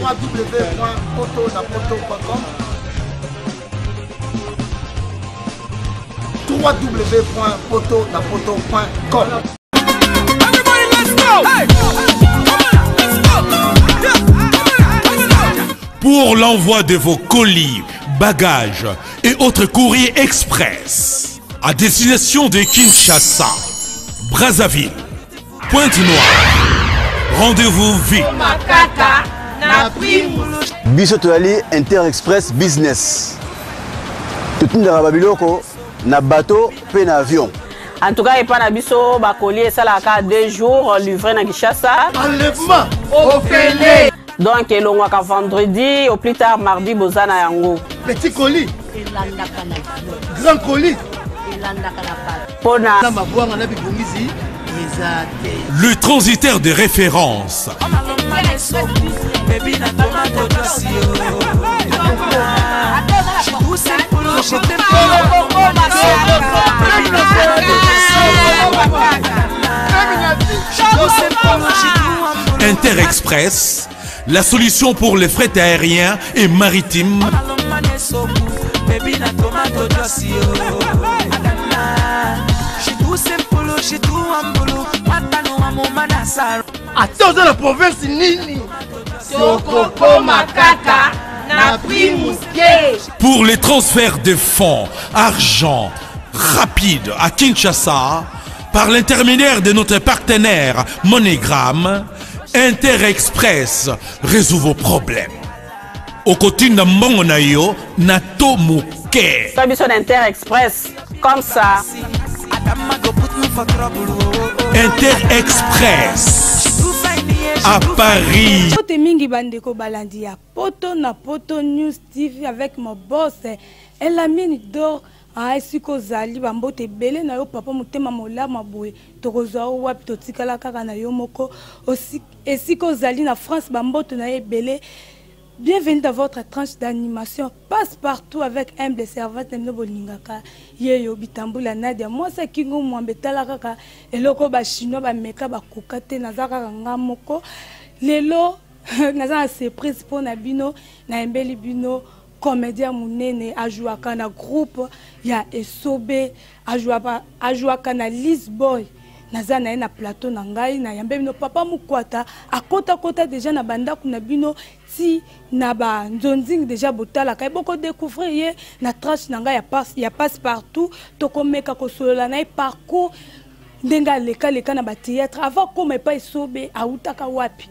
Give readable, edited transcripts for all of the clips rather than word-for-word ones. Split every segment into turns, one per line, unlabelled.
www.potonapoto.com www.potonapoto.com.
Everybody, let's go! Hey!
Pour l'envoi de vos colis, bagages et autres courriers express à destination de Kinshasa, Brazzaville, Pointe-Noire, rendez-vous vite.
Biso toali Inter-Express Business. Tout le monde na bateau pe na avion.
En tout cas, il n'y a pas de colis, ça a 2 jours livré à Kinshasa.
Enlèvement au Félé.
Donc, il y a vendredi, au plus tard mardi, Bozana Yango.
Petit colis, grand colis.
Le transitaire de référence. Inter-Express, la solution pour les frais aériens et maritimes.
Attends, dans la province Nini.
Pour les transferts de fonds, argent rapide à Kinshasa, par l'intermédiaire de notre partenaire MoneyGram, Inter-Express résout vos problèmes. Au côté de Mbongonayo, Nato Mouké.
Service d'Inter-Express, comme ça.
Inter-Express à Paris.
Mingi bandeko balandi ya poto na poto news TV avec mon boss Elamine Dor a esiko zali bambote belé na yo papa mutema molama boye tokozwa wapi totikala kaka na yo moko aussi esiko zali na France bambote na ye belé. Bienvenue dans votre tranche d'animation passe partout avec humble servante Nobolingaka yeyo bitambula Nadia moi c'est kingo mwambetala kaka eloko ba chinois ba meka ba kokate nazaka ngamoko lelo naza surprise pour na bino na embeli bino comédien munene ajuaka na groupe ya Esobe ajuaka na Lisboy naza na na plateau na ngai na yambe bino papa mukwata akota déjà na bandako na bino si na ba nzonzing déjà botala kay boko découvrir ye na trash na ngai ya passe partout to komeka ko solola na parcours ndenga leka na ba théâtre avant comme pas Esobe autaka wapi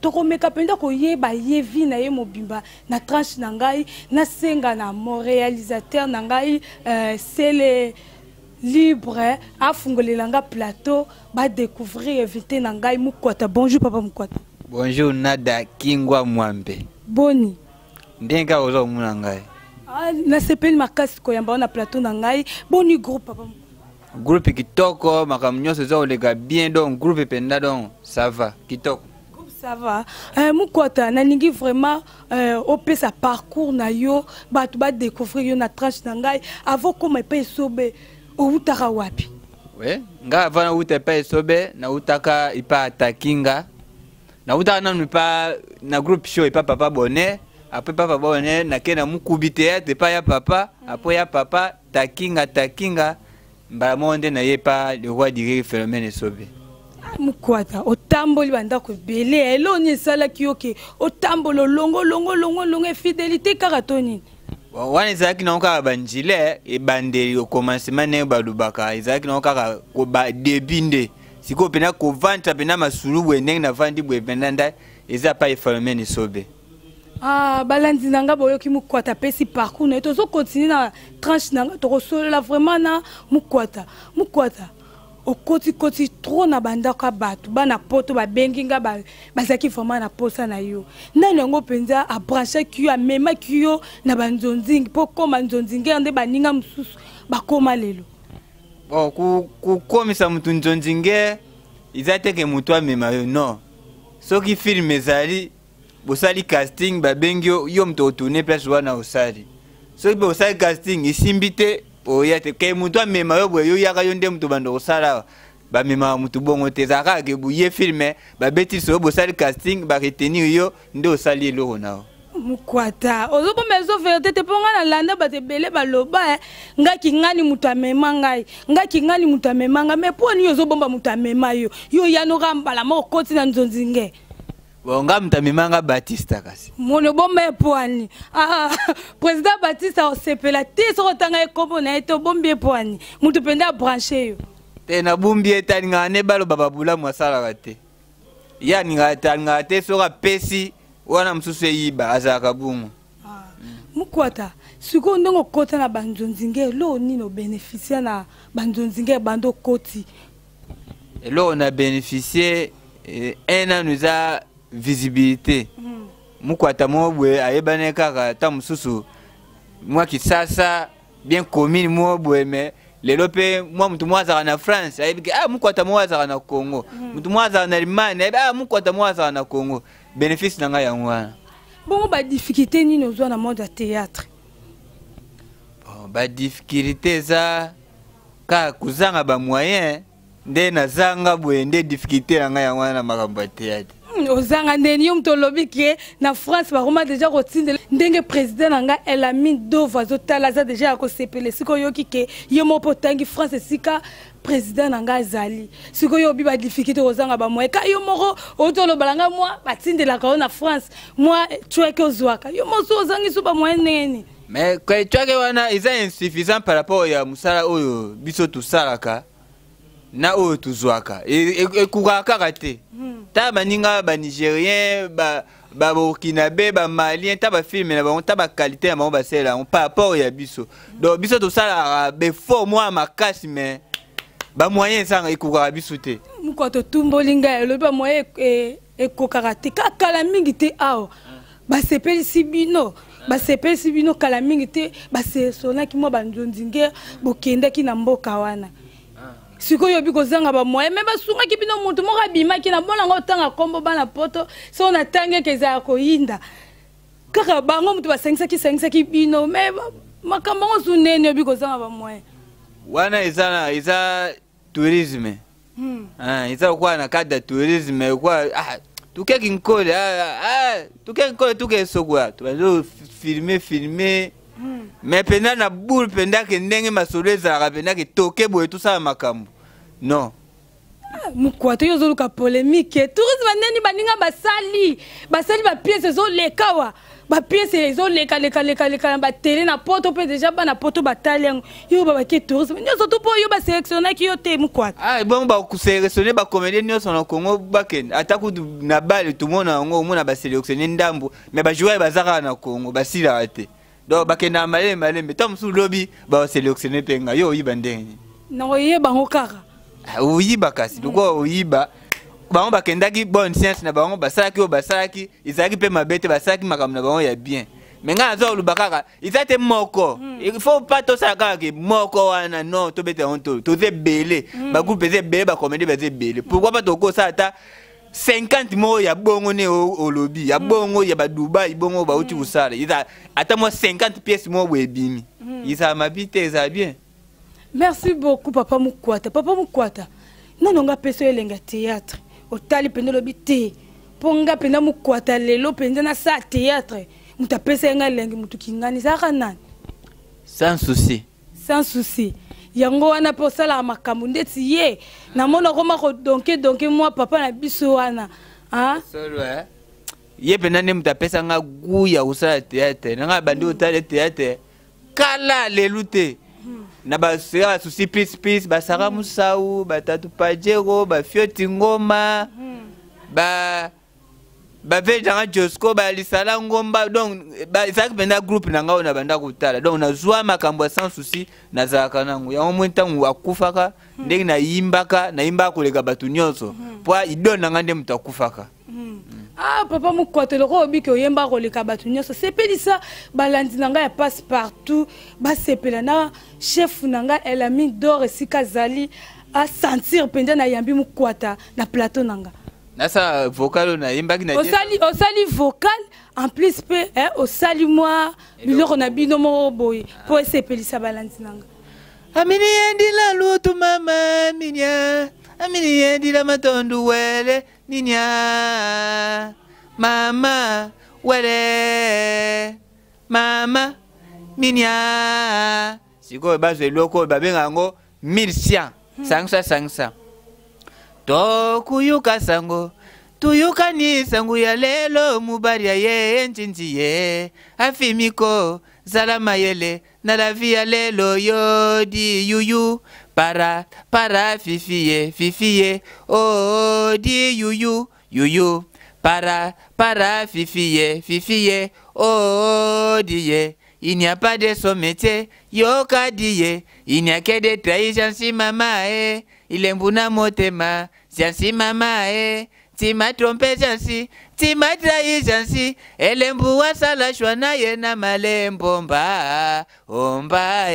to komeka penda ko yeba yevi na ye mobimba na tranche na ngai na senga na mon réalisateur na ngai c'est le libre à Fungolelanga plateau va découvrir éviter Nangai Mukwata. Bonjour papa Mukwata.
Bonjour Nada Kingwa Mwambe.
Boni.
Ndenga ozo munangai.
Ah na sepeli makasi ko yamba na plateau Nangai. Boni groupe papa.
Groupe kitoko makamnyo sezo olega bien donc groupe penda donc ça va kitoko.
Groupe ça va. Mukwata na ningi vraiment opé sa parcours na yo ba tu ba découvrir yo na tranche Nangai avant comme pas Esobe. Outaka wapi?
Oui, nga vana utepa Esobe na utaka ipa Takinga. Na utaka na pa na groupe show ipa papa bonnet, après papa bonnet na kena mukubite te pa ya papa, après ya papa Takinga mbala monde na yepa le roi diré phénomène Esobe.
Mukwata otamboli banda ko belé eloni sala kiyoke otambolo longo fidélité karatoni.
Wana izaki na oka banjile e bandeli au commencement ne balubaka izaki na oka ko ba debinde siko pena ko vanta pena masulu bwene na vandi bwe pendanda eza pa phénomène Esobe.
Ah balandi nanga boyoki Mukwata pesi parcours na tozo continuer na tranche nanga to solola vraiment na Mukwata okoti trop na bandaka batu bana poto ba benginga bazaki vraiment na posa na yo nani ngo penza a brancher kiyo a mema kiyo na banzonzingi poko manzonzingi ande baninga mususu bakoma lelo
bon ku komisa mutu nzonzinge izateke mutu amema yo no soki film ezali bosali casting ba bengyo yo mto tourner place wana osali soki bosali casting isimbite oyate ke mutu amema yo boyo yaka yo nde mutu bando osala ba mema mutu bongo te zaka ke buye filme ba beti so bo sali casting ba retenir yo ndo sali lo na
mukwata ozobo mezo vérité te ponga na landa ba te belé ba loba ngaki ngani mutu amema ngai ngaki ngani mutu amema ngai mais poni ozobomba mutu amema yo yano rambala moko koti na nzonzinge
bonga mtamimanga Batista kasi
mono bomba poani président Batista osepela te so tanga ekombo na eto bombi poani mutu penda brancher yo
te na bumbi etani ngane balo bababula mwasala kate ya ninga te soka pesi wana msusu yiba azaka bumu
mukwata siko ndongo kota na banzonzinge lo nino bénéficier na banzonzinge bando koti
lo na bénéficier un an nous a visibilité mukwata mobwe ayebane kaka ta msusu mwa kisasa bien commune mobwe mais lelo pe mwa mtu mwaza na France ayebike mukwata mwaza na Congo mtu mwaza na Allemagne mukwata mwaza na Congo bénéfice nanga yangwana
bon ba difficulté nino zo na monde ya théâtre
bon ba difficulté za ka kuzanga ba moyen nde na zanga bwe nde difficulté nanga yangwana na makambo ya théâtre
ozanga ndeni yo mto lobi ke na France ba roma déjà rotinde ndenge président nanga Elamine Dova zo tala za déjà ko sepele siko yoki ke yo mopo tangi France sika président nanga zali siko yo bi ba difficulté ozanga ba moye ka yo moko otolo balanga moi batinde la ka na France moi tueke ozwaka yo moso ozangi so ba moye neni
mais kwa tueke wana is insuffisant par rapport ya musala oyo biso tusalaka na oyo tuzwaka ekukaka kate ta baninga ba Nigérien ba Burkinabé ba Malien ta ba film na ba ta ba qualité na ba sela on par rapport ya biso donc biso to sala be fort moi makasi mais ba moyen ça ekukaka biso te
mukoto tumbolinga le ba moyen ekukaka te kala mingi te awo ba sepeli sibino ba sepeli sibino kala mingi te ba se sona ki mo ba nzonzinge bokende ki na mboka wana siko yo biko zanga ba moye me basunga ki bino mutu moka bima ki na bona ngo tanga kombo bana poto so na tange keza ko yinda kaka bango mutu ba sengisa ki bino me makambo ngo sunene yo biko zanga ba moye
wana iza tourisme iza kwa na kada tourisme kwa tukeki nkole tukeki sokwa tubazo filmer mais penda na boule penda ke ndenge masoleza ka penda ke toke boye tout ça makambo non
mukwata yo zoluka polémique tourisme neni baninga basali ba pièces zo lekawa ba pièces zo leka ba télé na poto pe déjà ba na poto bataleng yo ba ke tourisme nyo surtout po yo ba sélectionner ki yo te mukwata
bon ba ku sélectionner ba comédien nyo son Congo baken ataku na bale tout monde ngo mona ba sélectionner ndambo mais ba jouer bazaka na Congo ba sila te donc bakena malembe tom su lobby ba sélectionner penga yo yiba ndenge
na oyeba ngokaka
oyiba kasi duko oyiba bango bakendaki bonne science na bango basalaki izaki pe mabete basalaki makamna bango ya bien mais nga zo lubakaka izate moko il faut pas to saka ke moko wana non to bete honto to ze belé ba groupe ze belé ba comédie ba ze belé pourquoi pas to ko ça ta 50 mots ya bongo ne au lobby ya bongo ya ba Dubai bongo ba uti usala iza ata mo 50 pièces mo webimi iza mabite za bien.
Merci beaucoup papa Mukwata nanonga peso elenga théâtre otali pende lobi te ponga penda Mukwata lelo pende na sa théâtre muta pesa nga lengi mutu kingani zaka nani
sans souci yango wana po sala makambo ndeti ye na mona koma ko donke moi papa na biso wana solo ye penda ne muta pesa nga guya usala théâtre nga bandi otali théâtre kala lelute na ba sera souci plus basara musau batatu pajero ba fioti ngoma ba veja Josco ba lisala ngomba donc ba izaki benda groupe na ngao na banda kutala donc na zwa makambo sans souci na zaka nangu ya omuntu akufaka ndenge na yimba koleka batu nyonso po idona ngande mutakufaka.
Papa Mukwata loko obiki oyemba koleka batu nyonso sepelisa balandi nanga ya passe partout ba sepela na chef nanga Elamine Dora sika zali a sentir penda na yambi Mukwata na plateau nanga
nasa vocal na yimbaki na
osali vocal en plus pe osali moi biloko na bino mo boy po sepelisa balandi nanga
amini yandi la lutu mama minya amini dila matondu wele ninya mama wele mama minya siko bazo loko babengango 1100 500 to kuyuka sango tuyuka ni sangu ya lelo mubaria ye nchinji ye afimiko salama yele na la vie lelo yo di yuyu para fifiye oh di yuyu para fifiye oh diye. Il n'y a pas de sommetier, yoka diye. Il n'y a que des trahis, jansi mama il est mbuna motema, jansi mama tu m'as trompé jansi, tu m'as trahi jansi. Elle est mbuwa sala shwana ye na malembo mba, omba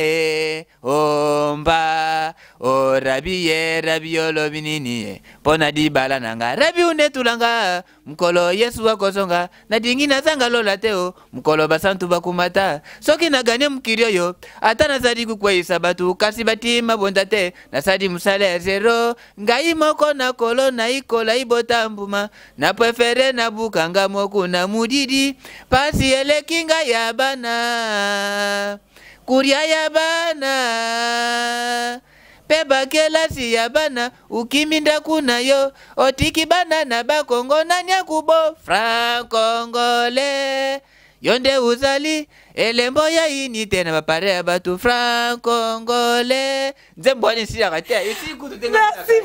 omba. Oh rabi ye, rabi yolo binini ye. Pona di bala nanga, rabi une tulanga. Mkolo Yesu wakosonga, na dingina zanga lola teo. Mkolo basantu bakumata, soki na gane mkirio yo. Ata na sadi kukwe isabatu, kasi bati mabondate. Na sadi musale zero, ngai moko na kolo na ikola ibotambuma. Na prefere na bukanga moku na mudidi. Pasi ele kinga ya bana, kuria ya bana. Peba kelasi ya bana ukiminda kuna yo otiki bana na bakongo na nyakubo francongole yonde uzali elembo ya ini tena bapare batu francongole nzemboni siakate isi kutu tenga.
Merci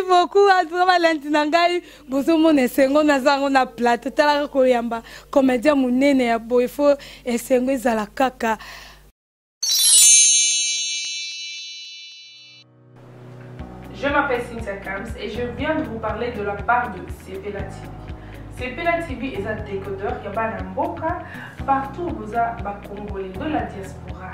beaucoup Adra Valentina ngai bozo mona sengo na zango na plateau tala ko yamba comédien munene ya boyfo esengo ezala kaka.
Je m'appelle Cynthia Kams et je viens de vous parler de la part de Sepela TV. Sepela TV est un décodeur qui a mboka partout où vous avez Congolais de la diaspora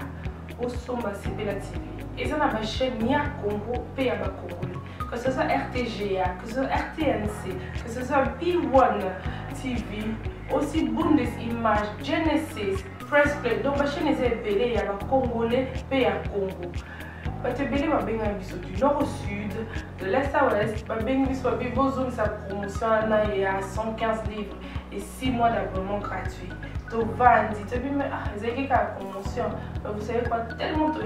au sommet Sepela TV. Et ça n'a pas chaîne Nia Congo P à Congolais. Que ce soit RTGA, que ce soit RTNC, que ce soit P1 TV, aussi Bundesimage, Genesis, Press Play. Donc ma chaîne est appelée il y a Congolais P à Congo. Batebele babenga biso du nord au sud, de l'est à l'ouest, babenga biso babozone sa promotion il y a 115 livres et 6 mois d'abonnement gratuit. To vandi, to bime zeki ka promotion, vous savez quoi, tellement de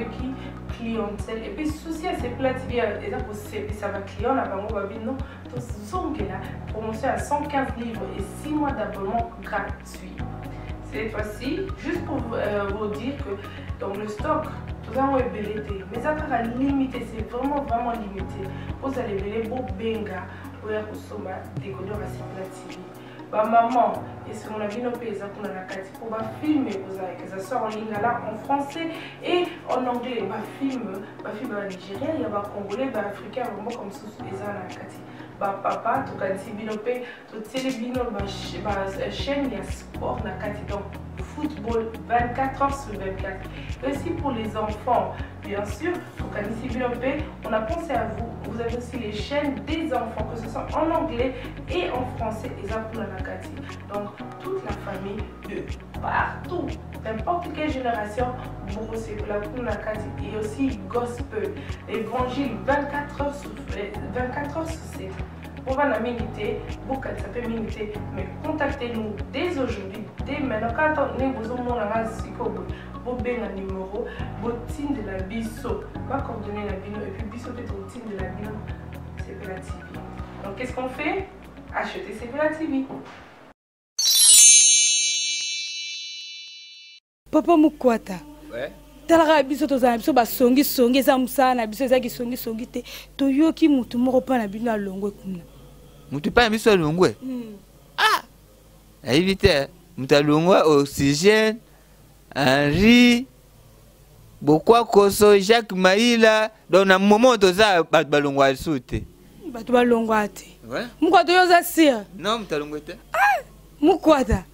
clientèle et puis souci à ces plats TV et ça pour ça va client là bango babino, to zongela promotion à 115 livres et 6 mois d'abonnement gratuit. Cette fois-ci, juste pour vous dire que dans le stock, tout ça est belleté, mais ça sera limité, c'est vraiment limité. Vous allez beller beau benga pour consommer décodeur à Sepela TV. Bah maman, et si on a bien opéré ça pour la carte pour filmer, vous avez que ça sort en ligne là en français et en anglais. Bah film nigérien, il y a bah congolais, bah africain, vraiment comme ça les gens la carte. Bah papa, tout cas si binopé, tout télébino, bah chaîne il y a sport la carte donc football 24 heures sur 24. Et aussi pour les enfants, bien sûr, tout cas ici binopé, on a pensé à vous. Vous avez aussi les chaînes des enfants, que ce soit en anglais et en français, et ça pour la carte. Donc toute la famille de partout, n'importe quelle génération, vous recevez la pour la carte et aussi gospel, évangile 24 heures sur 7. Pour la minute, beaucoup ça peut minute, mais contactez-nous dès aujourd'hui, dès maintenant. Quand on est besoin de vous avez un numéro, vous de la biso, pas coordonner la bino, et puis biso peut être de la bino, Sepela TV. Donc qu'est-ce qu'on fait? Acheter Sepela TV.
Papa Mukwata.
Ouais.
Talaka biso tozana biso basongi eza musana biso ezaki songi te toyoki mutu moko pa na bino alongwe kuna
Mutu pa biso alongwe ah éviter mutu alongwe Oxygène Henri Bokwa Koso Jacques Maïla donc na moment toza bat balongwa sute
bat balongwa te
ouais
Mukwata yoza sir
non mutu alongwe te
Mukwata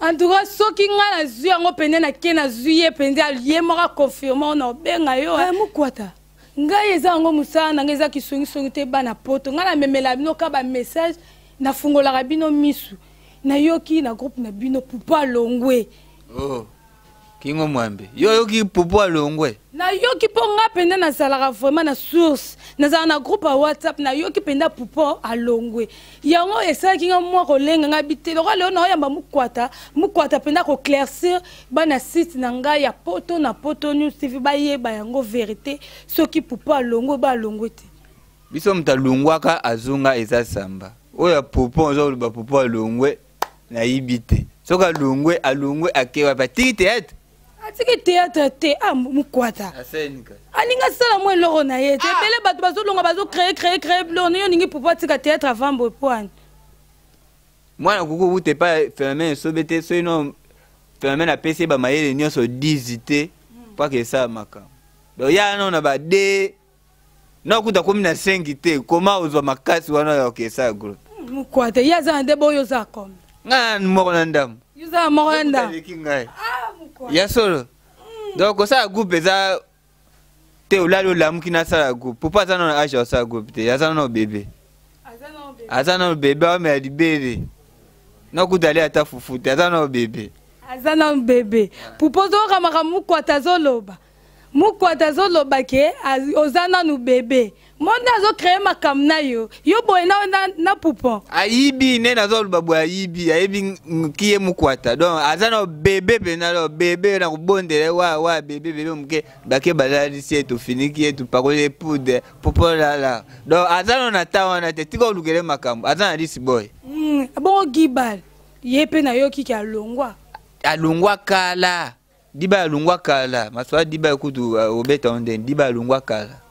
en tout cas soki nga na zui yango pende na ke na zui ye pende aliye moko confirme na obenga yo Mukwata ngai eza yango musala na ngai eza kisongisongi te bana poto nga na memela bino ka ba message na fungolaka bino misu na yoki na groupe na bino pupa longwe
oh kingo mwambe yo yoki pupa longwe
Na yoki po nga penda na salaka vraiment na source. Na za na groupe à WhatsApp na yoki penda pupo alongwe. Yango esaki nga mwa kolenga nga bitelo ka leo na yamba mukwata penda ko claircir bana site na nga ya poto na poto news TV ba yeba yango vérité soki pupo alongwe ba alongwe te.
Biso mtalungwaka azunga eza samba. Oya pupo ozo ba pupo alongwe na yibite. Soka alongwe akewa ba tite.
Atiki théâtre te mukwata.
Asenika.
Aninga sala mwe loro na yete. Bele bato bazo longa bazo créer blon yo ningi pouvoir tika théâtre avant bopoane.
Mwana kuku ute pa phénomène sobete so ino phénomène a PC ba mayele nyonso dizité pa ke ça maka. Do ya no na ba de na kuta 15 te koma uzwa makasi wana ya ke ça groupe.
Mukwata ya za ndebo yo za kom.
Nga moko na ndamu.
Yuza moko ndamu.
Ya solo. Donc ça groupe eza te olalo lamuki na sala groupe. Pourquoi ça non age ça groupe te? Ya ça non bébé. Azana bébé o me libéré. Na kudali ata fufu te azana bébé.
Azana bébé. Pupozo kamaka mukwata zoloba. Mukwata zoloba ke ozana nu bébé. Monde azo créer makamna yo. Yo boy na poupon.
Ayibi ne nazo babu ayibi kiye mukwata. Donc azana bébé penalo bébé na kubondele wa bébé mke bake baladi si eto finiki eto parole poudre popo la. Donc azana na tawana te tiko lukele makambo. Azana this boy.
Bon gibal. Yepe na yo kiki alongwa.
Alongwa kala. Diba alongwa kala. Maswa diba kutu obeta onde diba alongwa kala.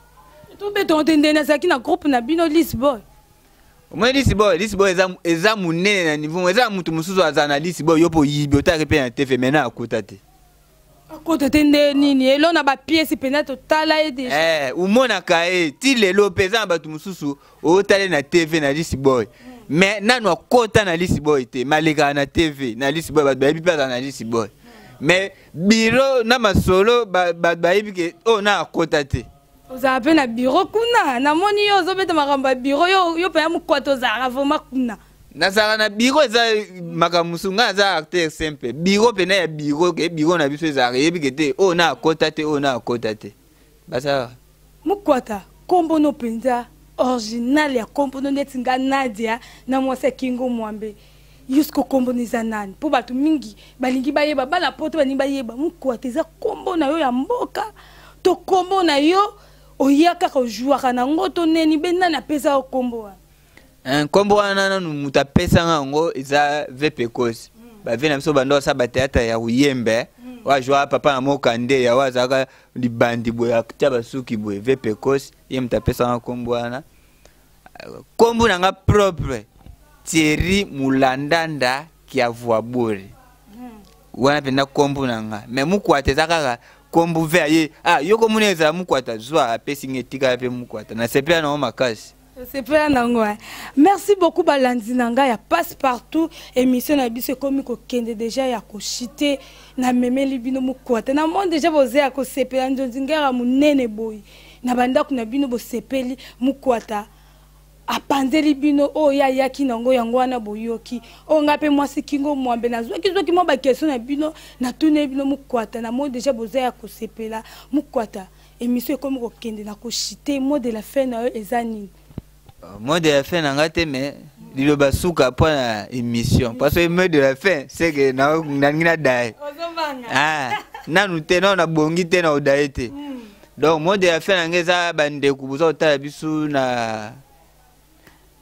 Tu beto entendre na saki na groupe na bino Lisboy.
Moi Lisboy eza munene na niveau eza mutu mususu azana Lisboy yopo yibi otarepe na TV mena akota te.
Akota te nini elo na ba pièce pena totala e déjà.
Umona kae ti lelo peza batu mususu otale na TV na Lisboy. Mais nanu akota na Lisboy te maleka na TV na Lisboy ba bibi pa na Lisboy. Mais biro na masolo ba bibi ke o na akota te.
Oza ape na bureau kuna na moni yo zobeta makamba bureau yo pa ya mukwato za vraiment kuna
na sala na bureau za makamusunga za acteur simple bureau pena ya bureau ke bureau na biso za yebi kete o na akota te basa
mukwata kombo no penza original ya kombo no netinga Nadia na mwase Kingo Mwambe yusko kombo niza nani po batu mingi balingi bayeba bala poto bani bayeba mukwata za kombo na yo ya mboka to kombo na yo oyaka ko jouaka na ngoto neni benda na pesa o kombo wa
kombo wana na muta pesa ngo iza vepekos ba vena biso bando sa bateata ya uyembe wa joa papa na mokande ya wazaka libandi boy akita basuki boy vepekos ye muta pesa kombo wana kombo nanga propre Thierry Mulandanda kia voabore wana penda kombo nanga me mukwate zakaka kombo veye yoko muneza mukwata zwa apesi ngetika pe mukwata na sepela na makasi
sepela na ngwa. Merci beaucoup balandi nanga ya passe partout émission na biso komi ko kende déjà ya ko chiter na memeli bino mukwata na monde déjà boze ya ko sepela ndongera munene boy na banda kuna bino bo sepeli mukwata apandeli bino o ya yaki nango yango wana boyoki o ngape mwasi Kingo Mwambe na zoki mo ba question na bino na tune bino mukwata na mo déjà boza ya kosepela mukwata émission comme ko kende na ko chiter mot de la fin na ezani
mot de la fin na ngate mais lilo basuka pour la émission parce que mot de la fin c'est que na ngina dai nanu te na bongi te na odaite donc mot de la fin na ngeza bande kubuza otala bisu na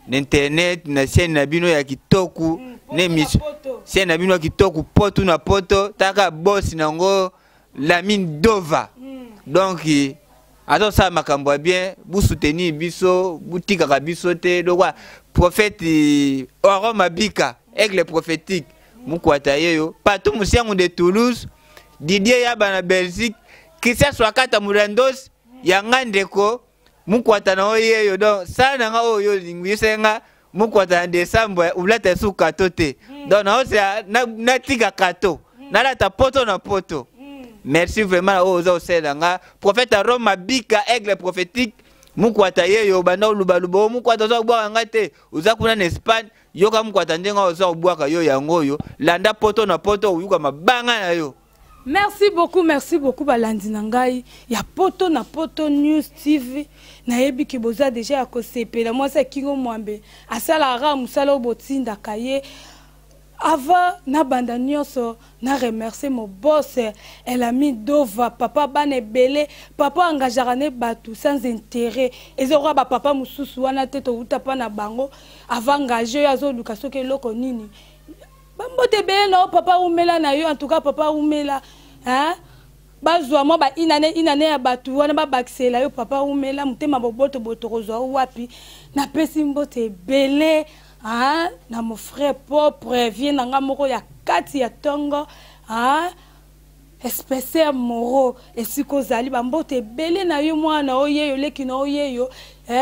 internet na chaîne na bino ya kitoku ne mission chaîne na bino ya kitoku poto na poto taka boss nango Lamine Dova donc azo sa makambo bien bu soutenir biso boutique ka biso te donc prophète Oro Mabika aigle prophétique mukwata yeyo partout musiango de Toulouse Didier Yaba na Belgique Christian Swakata Murandos yanga ndeko mukwata na oyeyo donc ça na nga oyo lingwisenga mukwata na décembre ulata su kato te donc na osia na tika kato na lata poto na poto merci vraiment ozo selanga prophète Roma Bika aigle prophétique mukwata yeyo banda lubalubo mukwata zo bwa ngate uzakuna na Espagne yoka mukwata ndenga ozo bwa ka yo yango yo landa poto na poto uyuka mabanga na yo
Merci beaucoup balandi na ngai ya poto na poto news TV na yebi ki boza déjà ya kosepela moi ça kingo mwambe asala ra musala botinda kaye ava na banda nyonso na remercier mon boss Elami Dova papa bane belé papa engagera ne batu sans intérêt ezora ba papa mususu wana teto utapa na bango ava engager azo lukaso ke loko nini bambote belé na papa umela na yo en tout cas papa umela hein bazwa mo ba inane ya batu wana ba bakisela yo papa umela mutema boboto botorozo wapi na pesi mbote belé ah na mon frère propre vient nanga moko ya kati ya tongo ah espèce moro esiko zali bambote belé na yo mwana oyeyo leki na oyeyo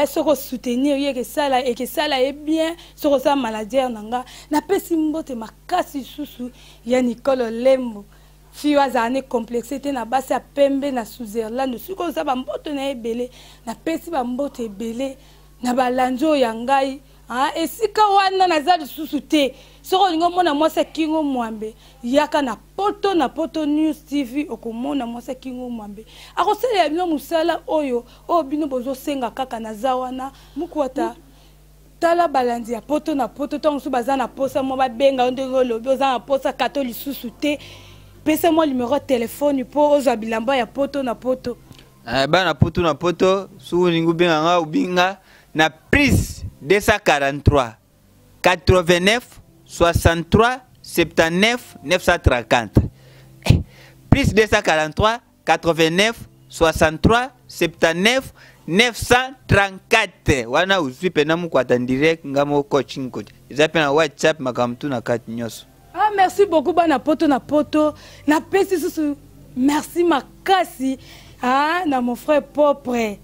soko soutenir ye que ça est bien soko ça maladie nanga na pesi mbote makasi susu ya Nicole Lembo fiwa zane complexité na basi ya pembe na Switzerland siko za bambote na ebele na pesi bambote belé na balanjo ya ngai ah esika wana nazali susu te soko lingo mona mwasa kingo mwambe yaka na poto news TV okomona mwasa kingo mwambe akosele ya bino musala oyo bino bozo senga kaka na zawana mukwata tala balandi ya poto na poto tongo su baza na posa mo babenga ndenge lobi oza na posa katoli susu te pesa mo numéro téléphone po ozo bilamba ya poto na poto
bana poto na poto su ningu benga nga ubinga na prise 243 89 63 79 930 plus 243 89 63 79 934 wana uzwi pena mukwata direct ngamo coaching coach izape na WhatsApp makamtu na kati nyoso.
Ah merci beaucoup bana poto na poto na pesi susu merci makasi na mon frère propre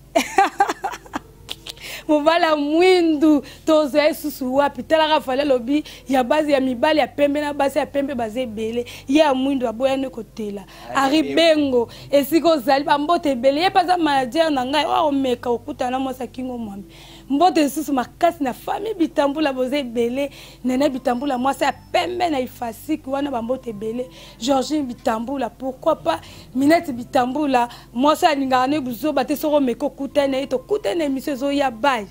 Movala mwindu tozo susu wapi tala rafale lobi ya base ya mibali ya pembe na base ya pembe baze belé ya mwindu aboya ne kotela aribengo esiko zali bambote belé ye paza manager na ngai wa omeka okuta na mosa kingo mwambe mbote susu makasi na famille bitambula boze belé nene bitambula mosa ya pembe na ifasiki wana bambote belé Georgine bitambula pourquoi pas Minette bitambula mosa lingane buzo bate soko meko kutane to kutane mission zo ya bay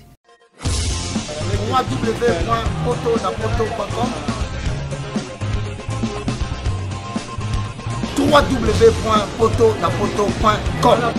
www.potonapoto.com